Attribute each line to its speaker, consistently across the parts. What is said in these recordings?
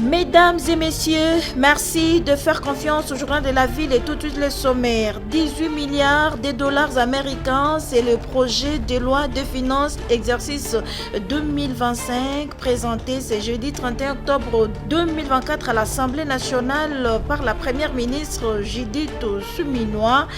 Speaker 1: Mesdames et messieurs, merci de faire confiance au journal de la ville et tout de suite les sommaires. 18 milliards de dollars américains, c'est le projet de loi de finances exercice 2025 présenté ce jeudi 31 octobre 2024 à l'Assemblée nationale par la première ministre Judith Suminwa.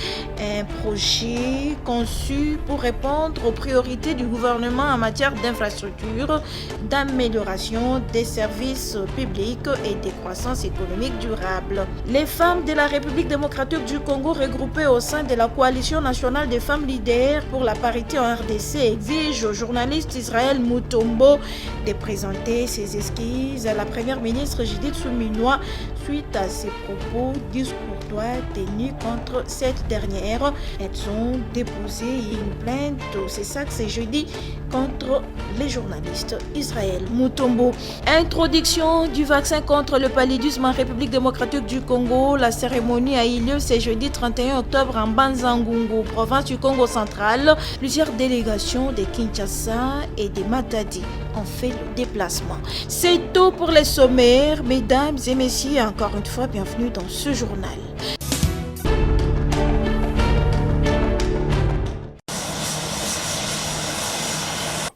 Speaker 1: Un projet conçu pour répondre aux priorités du gouvernement en matière d'infrastructure, d'amélioration des services publics et de croissance économique durable. Les femmes de la République démocratique du Congo regroupées au sein de la coalition nationale des femmes leaders pour la parité en RDC exigent au journaliste Israël Mutombo de présenter ses excuses à la première ministre Judith Suminwa suite à ses propos discourtois tenus contre cette dernière. Elles ont déposé une plainte, c'est ça que c'est jeudi, contre les journalistes. Israël Mutombo. Introduction du vaccin contre le paludisme en République démocratique du Congo. La cérémonie a eu lieu ce jeudi 31 octobre en Banzangungu, province du Congo central. Plusieurs délégations de Kinshasa et de Matadi ont fait le déplacement. C'est tout pour les sommaires. Mesdames et messieurs, encore une fois, bienvenue dans ce journal.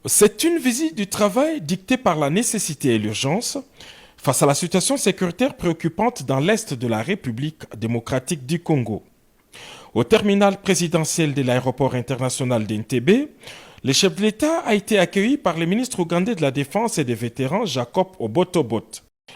Speaker 2: C'est une visite du travail dictée par la nécessité et l'urgence face à la situation sécuritaire préoccupante dans l'est de la République démocratique du Congo. Au terminal présidentiel de l'aéroport international d'Entebbe, le chef de l'État a été accueilli par le ministre ougandais de la Défense et des Vétérans, Jacob Obotobot.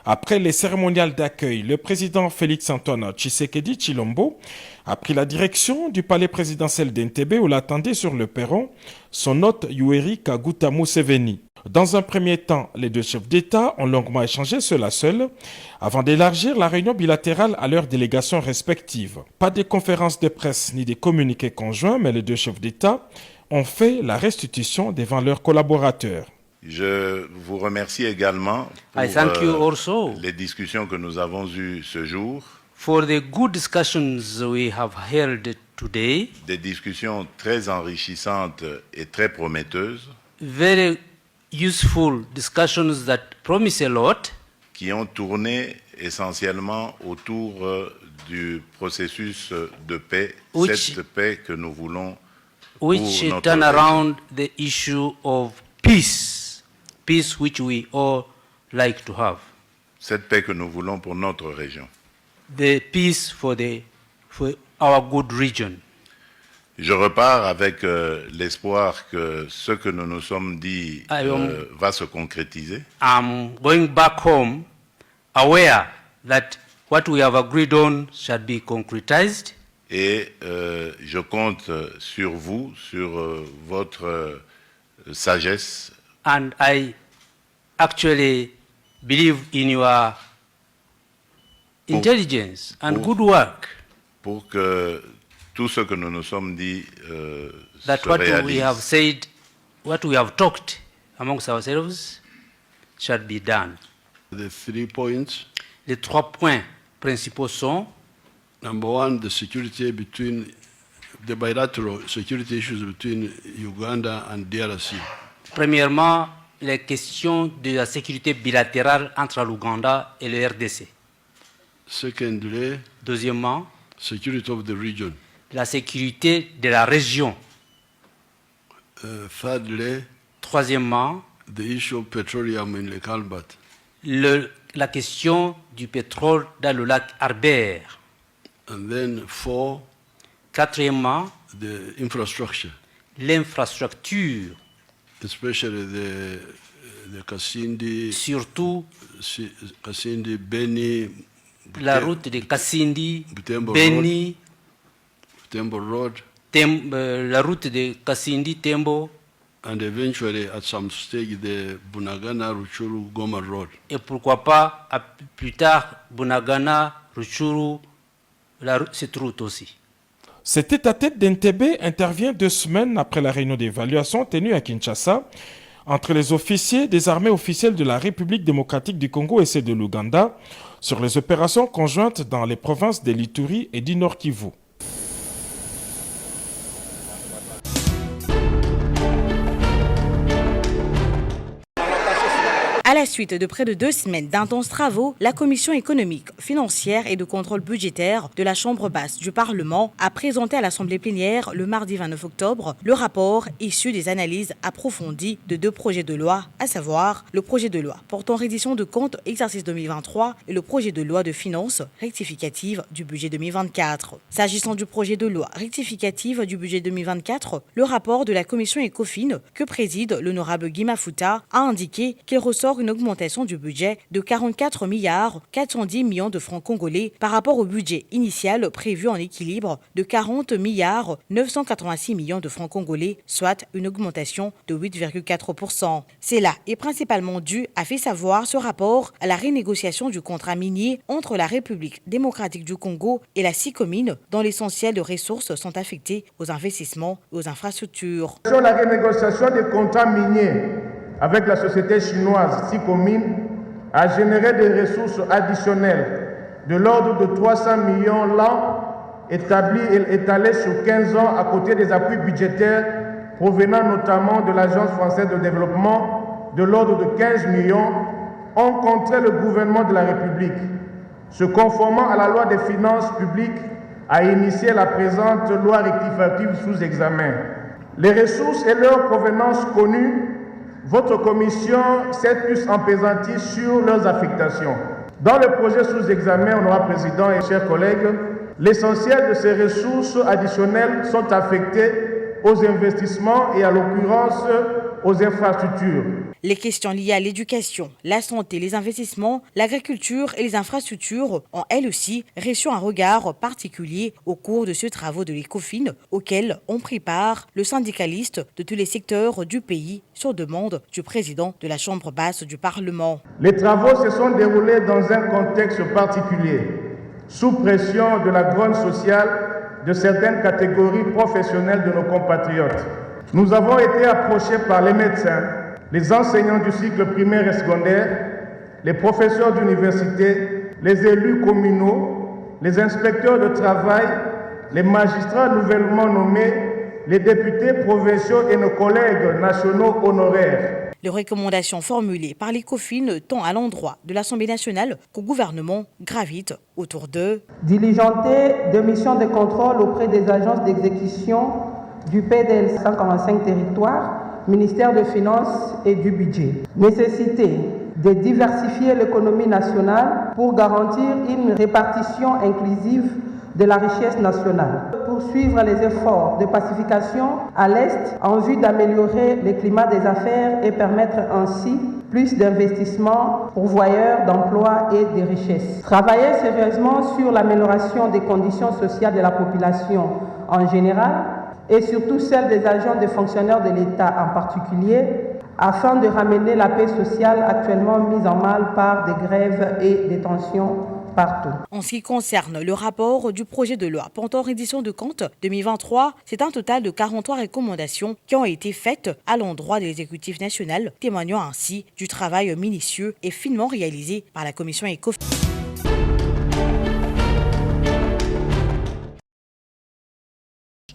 Speaker 2: Après les cérémoniales d'accueil, le président Félix-Antoine Tshisekedi Tshilombo a pris la direction du palais présidentiel d'Entebbe où l'attendait sur le perron son hôte Yoweri Kaguta Museveni. Dans un premier temps, les deux chefs d'État ont longuement échangé seul à seul avant d'élargir la réunion bilatérale à leurs délégations respectives. Pas de conférences de presse ni de communiqués conjoints, mais les deux chefs d'État ont fait la restitution devant leurs collaborateurs.
Speaker 3: Je vous remercie également pour les discussions que nous avons eues ce jour.
Speaker 4: For the good discussions we have held today.
Speaker 3: Des discussions très enrichissantes et très prometteuses.
Speaker 4: Very useful discussions that promise a lot.
Speaker 3: Qui ont tourné essentiellement autour du processus de paix, cette paix que nous voulons pour notre
Speaker 4: turn
Speaker 3: région.
Speaker 4: Around the issue of peace, peace which we all like to have.
Speaker 3: Cette paix que nous voulons pour notre région.
Speaker 4: The peace for our good region.
Speaker 3: Je repars avec l'espoir que ce que nous nous sommes dit va se concrétiser.
Speaker 4: I'm going back home aware that what we have agreed on shall be concretized.
Speaker 3: Et je compte sur vous, sur votre sagesse.
Speaker 4: And I actually believe in your intelligence and good work.
Speaker 3: Pour que tout ce que nous nous sommes dit
Speaker 4: that
Speaker 3: se
Speaker 4: what
Speaker 3: réalise.
Speaker 4: we have said, what we have talked amongst ourselves shall be done.
Speaker 5: The 3 points.
Speaker 4: Les 3 points principaux sont:
Speaker 5: number one, the security between the bilateral security issues between Uganda and DRC.
Speaker 4: Premièrement, les questions de la sécurité bilatérale entre l'Ouganda et le RDC.
Speaker 5: Secondly,
Speaker 4: deuxièmement,
Speaker 5: security of the region.
Speaker 4: La sécurité de la région.
Speaker 5: Thirdly,
Speaker 4: troisièmement,
Speaker 5: the issue of petroleum in Lake Albert.
Speaker 4: La question du pétrole dans le lac Albert.
Speaker 5: And then
Speaker 4: quatrièmement,
Speaker 5: the infrastructure.
Speaker 4: L'infrastructure.
Speaker 5: Especially the Kasindi.
Speaker 4: Surtout
Speaker 5: Kasindi, Beni.
Speaker 4: La route de Kasindi,
Speaker 5: Butembo
Speaker 4: Beni.
Speaker 5: Tembo Road.
Speaker 4: La route de Kasindi, Tembo.
Speaker 5: And eventually, at some stage, the Bunagana, Ruchuru, Goma Road.
Speaker 4: Et pourquoi pas, plus tard, Bunagana, Ruchuru, cette route aussi.
Speaker 2: Cet tête-à-tête d'Entebbe intervient 2 semaines après la réunion d'évaluation tenue à Kinshasa entre les officiers des armées officielles de la République démocratique du Congo et ceux de l'Ouganda sur les opérations conjointes dans les provinces de l'Ituri et du Nord Kivu.
Speaker 1: À la
Speaker 6: la suite de près de 2 semaines d'intenses travaux, la Commission économique, financière et de contrôle budgétaire de la Chambre basse du Parlement a présenté à l'Assemblée plénière le mardi 29 octobre le rapport issu des analyses approfondies de 2 projets de loi, à savoir le projet de loi portant reddition de comptes exercice 2023 et le projet de loi de finances rectificative du budget 2024. S'agissant du projet de loi rectificative du budget 2024, le rapport de la Commission ECOFIN que préside l'honorable Guy Mafuta a indiqué qu'il ressort une augmentation du budget de 44 milliards 410 millions de francs congolais par rapport au budget initial prévu en équilibre de 40 milliards 986 millions de francs congolais, soit une augmentation de 8,4%. Cela est principalement dû, a fait savoir ce rapport, à la renégociation du contrat minier entre la République démocratique du Congo et la SICOMINE, dont l'essentiel de ressources sont affectées aux investissements et aux infrastructures.
Speaker 7: Sur la renégociation des contrats miniers avec la société chinoise SICOMINE a généré des ressources additionnelles de l'ordre de 300 millions l'an établis et étalés sur 15 ans à côté des appuis budgétaires provenant notamment de l'Agence française de développement de l'ordre de 15 millions ont contraint le gouvernement de la République, se conformant à la loi des finances publiques, à initier la présente loi rectificative sous examen. Les ressources et leur provenance connues, votre commission s'est plus empaisantie sur leurs affectations. Dans le projet sous examen, honorable président et chers collègues, l'essentiel de ces ressources additionnelles sont affectées aux investissements et à l'occurrence aux infrastructures.
Speaker 6: Les questions liées à l'éducation, la santé, les investissements, l'agriculture et les infrastructures ont elles aussi reçu un regard particulier au cours de ces travaux de l'ECOFIN auxquels ont pris part le syndicaliste de tous les secteurs du pays sur demande du président de la Chambre basse du Parlement.
Speaker 7: Les travaux se sont déroulés dans un contexte particulier, sous pression de la grogne sociale de certaines catégories professionnelles de nos compatriotes. Nous avons été approchés par les médecins, les enseignants du cycle primaire et secondaire, les professeurs d'université, les élus communaux, les inspecteurs de travail, les magistrats nouvellement nommés, les députés provinciaux et nos collègues nationaux honoraires.
Speaker 6: Les recommandations formulées par l'ECOFIN tant à l'endroit de l'Assemblée nationale qu'au gouvernement gravitent autour d'eux.
Speaker 8: Diligenter des missions de contrôle auprès des agences d'exécution du PDL 145 territoires, ministère des Finances et du Budget. Nécessité de diversifier l'économie nationale pour garantir une répartition inclusive de la richesse nationale. Poursuivre les efforts de pacification à l'Est en vue d'améliorer le climat des affaires et permettre ainsi plus d'investissements pourvoyeurs d'emplois et de richesses. Travailler sérieusement sur l'amélioration des conditions sociales de la population en général et surtout celle des agents et fonctionnaires de l'État en particulier, afin de ramener la paix sociale actuellement mise en mal par des grèves et des tensions partout.
Speaker 6: En ce qui concerne le rapport du projet de loi portant reddition de comptes 2023, c'est un total de 43 recommandations qui ont été faites à l'endroit de l'exécutif national, témoignant ainsi du travail minutieux et finement réalisé par la commission ECOFIN.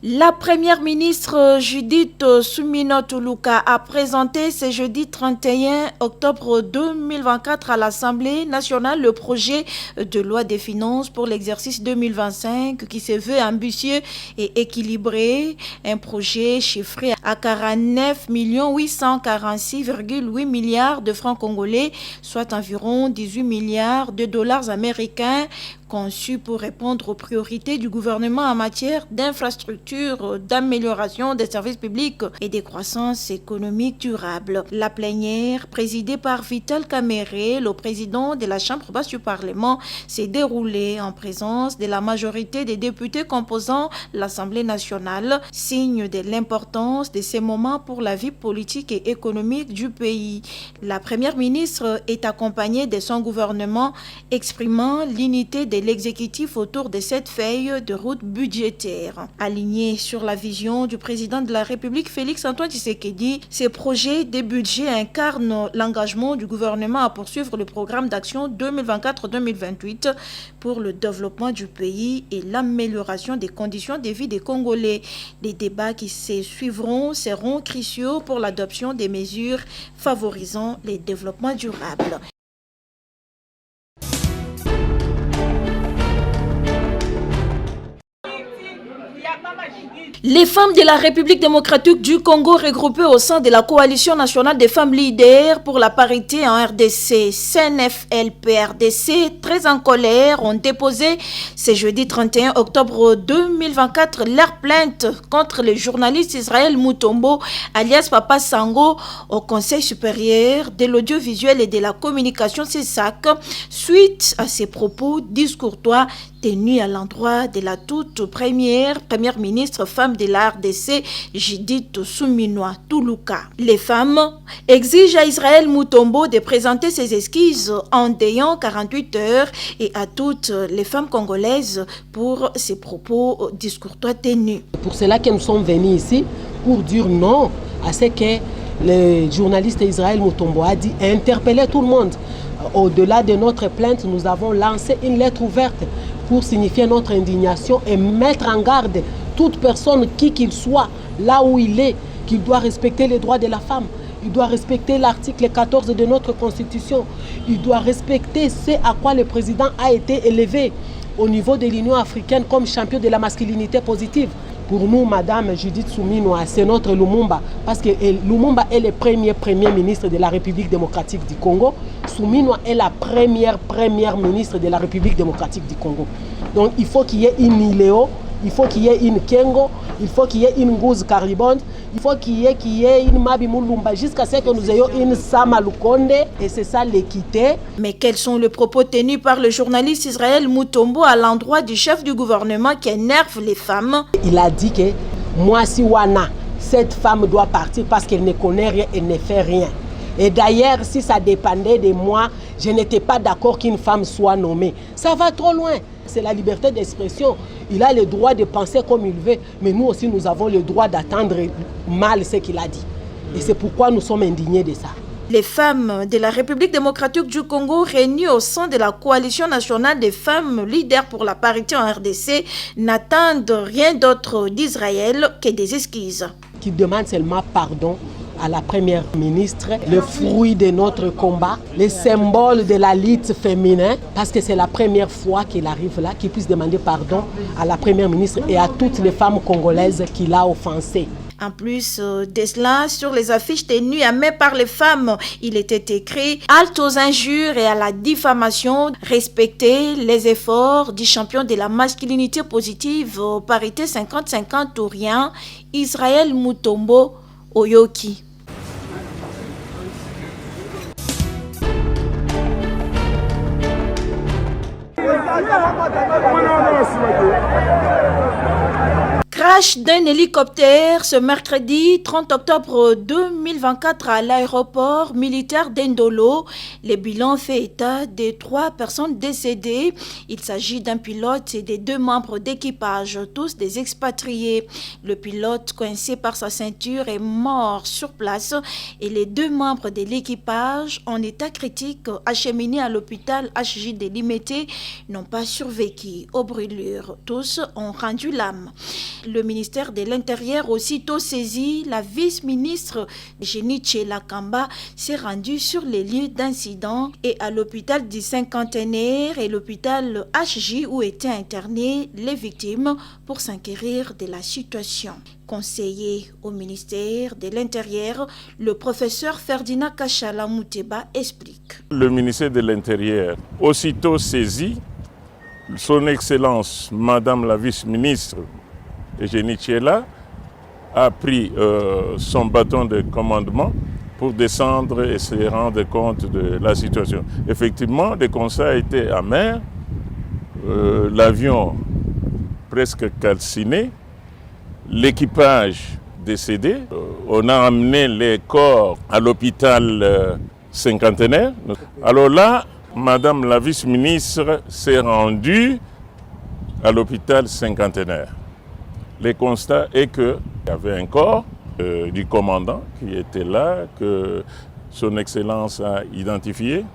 Speaker 1: La première ministre Judith Suminwa Tuluka a présenté ce jeudi 31 octobre 2024 à l'Assemblée nationale le projet de loi des finances pour l'exercice 2025 qui se veut ambitieux et équilibré. Un projet chiffré à 49 846,8 milliards de francs congolais, soit environ 18 milliards de dollars américains, conçu pour répondre aux priorités du gouvernement en matière d'infrastructures, d'amélioration des services publics et de croissance économique durable. La plénière, présidée par Vital Kamerhe, le président de la Chambre basse du Parlement, s'est déroulée en présence de la majorité des députés composant l'Assemblée nationale, signe de l'importance de ces moments pour la vie politique et économique du pays. La première ministre est accompagnée de son gouvernement, exprimant l'unité de l'exécutif autour de cette feuille de route budgétaire. Alignée renseigné sur la vision du président de la République, Félix Antoine Tshisekedi. Ces projets des budgets incarnent l'engagement du gouvernement à poursuivre le programme d'action 2024-2028 pour le développement du pays et l'amélioration des conditions de vie des Congolais. Les débats qui se suivront seront cruciaux pour l'adoption des mesures favorisant les développements durables. Les femmes de la République démocratique du Congo regroupées au sein de la Coalition nationale des femmes leaders pour la parité en RDC, CNFLP-RDC, très en colère, ont déposé ce jeudi 31 octobre 2024 leur plainte contre le journaliste Israël Mutombo, alias Papa Sango, au Conseil supérieur de l'audiovisuel et de la communication CESAC, suite à ses propos discourtois tenus à l'endroit de la toute première ministre femme de la RDC, Judith Suminwa Tuluka. Les femmes exigent à Israël Mutombo de présenter ses excuses en déant 48 heures et à toutes les femmes congolaises pour ses propos discourtois tenus.
Speaker 9: Pour cela que nous sommes venus ici pour dire non à ce que le journaliste Israël Mutombo a dit et interpeller tout le monde. Au-delà de notre plainte, nous avons lancé une lettre ouverte pour signifier notre indignation et mettre en garde toute personne, qui qu'il soit, là où il est, qu'il doit respecter les droits de la femme. Il doit respecter l'article 14 de notre Constitution. Il doit respecter ce à quoi le président a été élevé au niveau de l'Union africaine comme champion de la masculinité positive. Pour nous, Madame Judith Suminwa, c'est notre Lumumba, parce que Lumumba est le premier ministre de la République démocratique du Congo. Suminwa est la première ministre de la République démocratique du Congo. Donc il faut qu'il y ait une Iléo, il faut qu'il y ait une Kengo, il faut qu'il y ait une Gouze Caribonde, il faut qu'il y ait une Mabi Mulumba, jusqu'à ce que nous ayons une Sama Lukonde, et c'est ça l'équité.
Speaker 1: Mais quels sont les propos tenus par le journaliste Israël Mutombo à l'endroit du chef du gouvernement qui énerve les femmes?
Speaker 9: Il a dit que moi, si Wana, cette femme doit partir parce qu'elle ne connaît rien et ne fait rien. Et d'ailleurs, si ça dépendait de moi, je n'étais pas d'accord qu'une femme soit nommée. Ça va trop loin. C'est la liberté d'expression. Il a le droit de penser comme il veut, mais nous aussi, nous avons le droit d'attendre mal ce qu'il a dit. Et c'est pourquoi nous sommes indignés de ça.
Speaker 1: Les femmes de la République démocratique du Congo réunies au sein de la Coalition nationale des femmes leaders pour la parité en RDC n'attendent rien d'autre d'Israël que des excuses.
Speaker 9: Qui demande seulement pardon à la première ministre, le fruit de notre combat, le symbole de la lutte féminin, parce que c'est la première fois qu'il arrive là, qu'il puisse demander pardon à la première ministre et à toutes les femmes congolaises qu'il a offensées.
Speaker 1: En plus de cela, sur les affiches tenues à main par les femmes, il était écrit « Halte aux injures et à la diffamation, respecter les efforts du champion de la masculinité positive, parité 50-50 ou rien, Israël Mutombo Oyoki ». Crash d'un hélicoptère ce mercredi 30 octobre 2024 à l'aéroport militaire d'Endolo. Le bilan fait état de 3 personnes décédées. Il s'agit d'un pilote et de 2 membres d'équipage, tous des expatriés. Le pilote, coincé par sa ceinture, est mort sur place et les 2 membres de l'équipage en état critique acheminés à l'hôpital HJ de Limete n'ont pas survécu aux brûlures. Tous ont rendu l'âme. Le ministère de l'Intérieur, aussitôt saisi, la vice-ministre Jeniche Lakamba s'est rendue sur les lieux d'incident et à l'hôpital du Cinquantenaire et l'hôpital HJ où étaient internées les victimes pour s'inquérir de la situation. Conseiller au ministère de l'Intérieur, le professeur Ferdinand Kachala Mouteba explique.
Speaker 10: Le ministère de l'Intérieur, aussitôt saisi, son Excellence, Madame la vice-ministre Eugénie Tchela, a pris son bâton de commandement pour descendre et se rendre compte de la situation. Effectivement, les constats étaient amers. L'avion presque calciné, l'équipage décédé. On a amené les corps à l'hôpital Cinquantenaire. Alors là, Madame la vice-ministre s'est rendue à l'hôpital Cinquantenaire. le constat est qu'il y avait un corps du commandant qui était là, que son Excellence a identifié.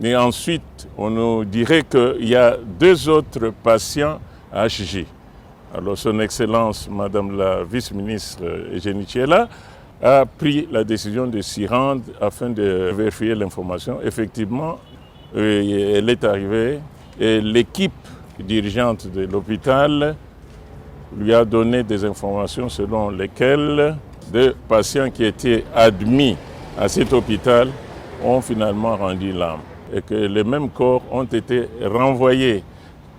Speaker 10: Et ensuite, on nous dirait qu'il y a 2 autres patients à HG. Alors son Excellence, Madame la vice-ministre Eugénie Tchiela, a pris la décision de s'y rendre afin de vérifier l'information. Effectivement, elle est arrivée et l'équipe dirigeante de l'hôpital lui a donné des informations selon lesquelles 2 patients qui étaient admis à cet hôpital ont finalement rendu l'âme et que les mêmes corps ont été renvoyés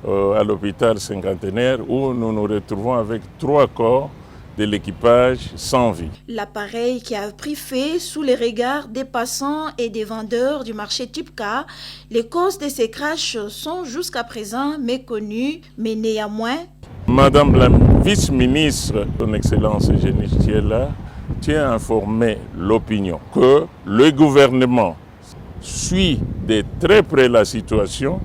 Speaker 10: à l'hôpital Cinquantenaire où nous nous retrouvons avec 3 corps de l'équipage sans vie.
Speaker 1: L'appareil qui a pris feu sous les regards des passants et des vendeurs du marché Tipka, les causes de ces crashs sont jusqu'à présent méconnues, mais néanmoins...
Speaker 10: Madame la vice-ministre, son Excellence Eugénie Tchiela, tient à informer l'opinion que le gouvernement suit de très près la situation.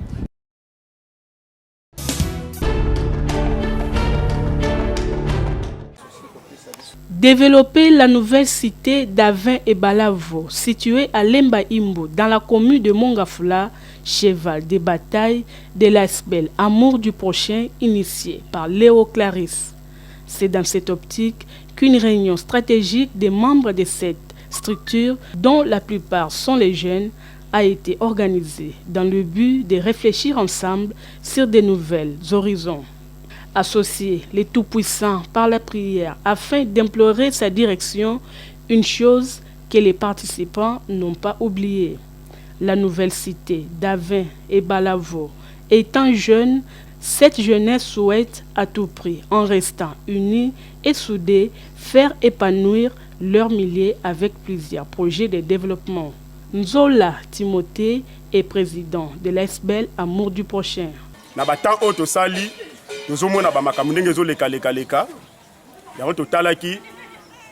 Speaker 11: Développer la nouvelle cité d'Avin et Balavo, située à Lemba Imbo, dans la commune de Mongafula, cheval des batailles de l'ASBEL, amour du prochain, initié par Léo Clarisse. C'est dans cette optique qu'une réunion stratégique des membres de cette structure, dont la plupart sont les jeunes, a été organisée dans le but de réfléchir ensemble sur de nouvelles horizons. Associer les Tout-Puissants par la prière afin d'implorer sa direction, une chose que les participants n'ont pas oubliée. La nouvelle cité d'Avin et Balavo étant jeune, cette jeunesse souhaite à tout prix, en restant unie et soudée, faire épanouir leur milieu avec plusieurs projets de développement. Nzola Timothée est président de l'ASBEL Amour du Prochain.
Speaker 12: tozomona bamakambo ndenge ezoleka yango totalaki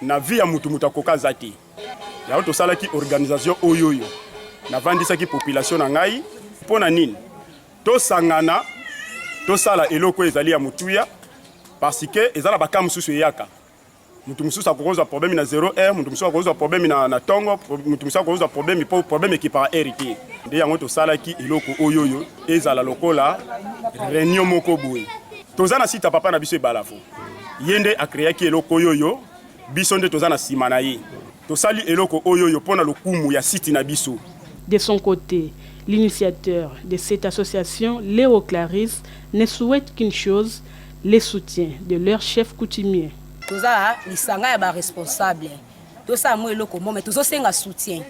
Speaker 12: na vie ya mutu akoka za te yango tosalaki organisation oyo navandisaki population na ngai mpona nini tosangana tosala eloko ezali ya mutuya parce que ezala baka mosusu eyaka mutu mosusu akozwa problème na 0R mutu mosusu akozwa problème na tongo mutu mosusu akozwa problème ekipara RT nde yango tosalaki eloko oyo ezala lokola réunion moko boye tozana sita papa na biso Balavo yende akreaki eloko oyo biso nde tozana sima na ye tosali eloko oyo pona lokumu ya site na biso.
Speaker 11: De son côté, l'initiateur de cette association, Léo Clarisse, ne souhaite qu'une chose, les soutiens de leur chef coutumier.
Speaker 13: Toza lisanga ya ba responsable tosa mo eloko mo mais tozo senga soutien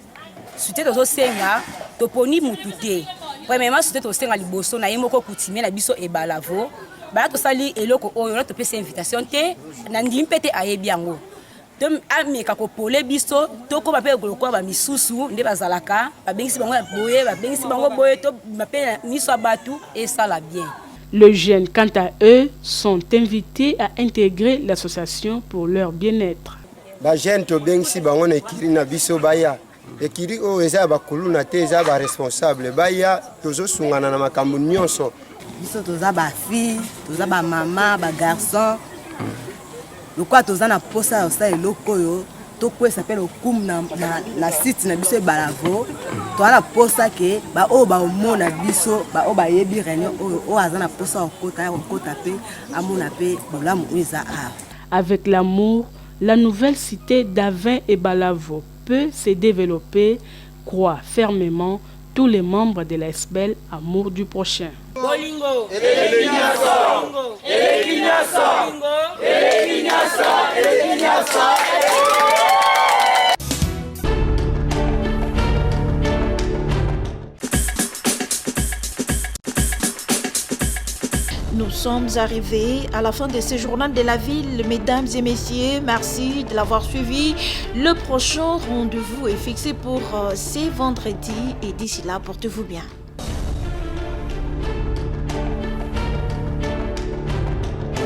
Speaker 13: tozo senga toponi mutute premièrement soutien tozo senga liboso na yemoko coutumier na biso Balavo. Ba to sali eloko oyo na to pesa invitation te na ndimpete ayebi yango to ameka ko pole biso to ko ba pe ko ba misusu nde bazalaka ba bengisi bango boye to ba pe miso abatu et ça la bien.
Speaker 11: Les jeunes, quant à eux, sont invités à intégrer l'association pour leur bien-être.
Speaker 14: Ba jeunes to bengisi bango na kiri na biso baya ekiri o eza ba kuluna te eza ba responsable baya tozo sungana na makambo nyonso.
Speaker 13: Biso toza ba fille, toza ba maman, ba garçon. Le quoi toza na posa osa eloko yo, to ko s'appelle okum na site na biso Balavo. To na posa ke ba o ba omona biso, ba o ba yebi réunion o azana posa okota pe amona pe bolamu uza a.
Speaker 11: Avec l'amour, la nouvelle cité d'Avin et Balavo peut se développer, croient fermement tous les membres de l'ASBEL Amour du Prochain.
Speaker 15: Bolingo,
Speaker 1: Nous sommes arrivés à la fin de ce journal de la ville. Mesdames et messieurs, merci de l'avoir suivi. Le prochain rendez-vous est fixé pour ce vendredi et d'ici là, portez-vous bien.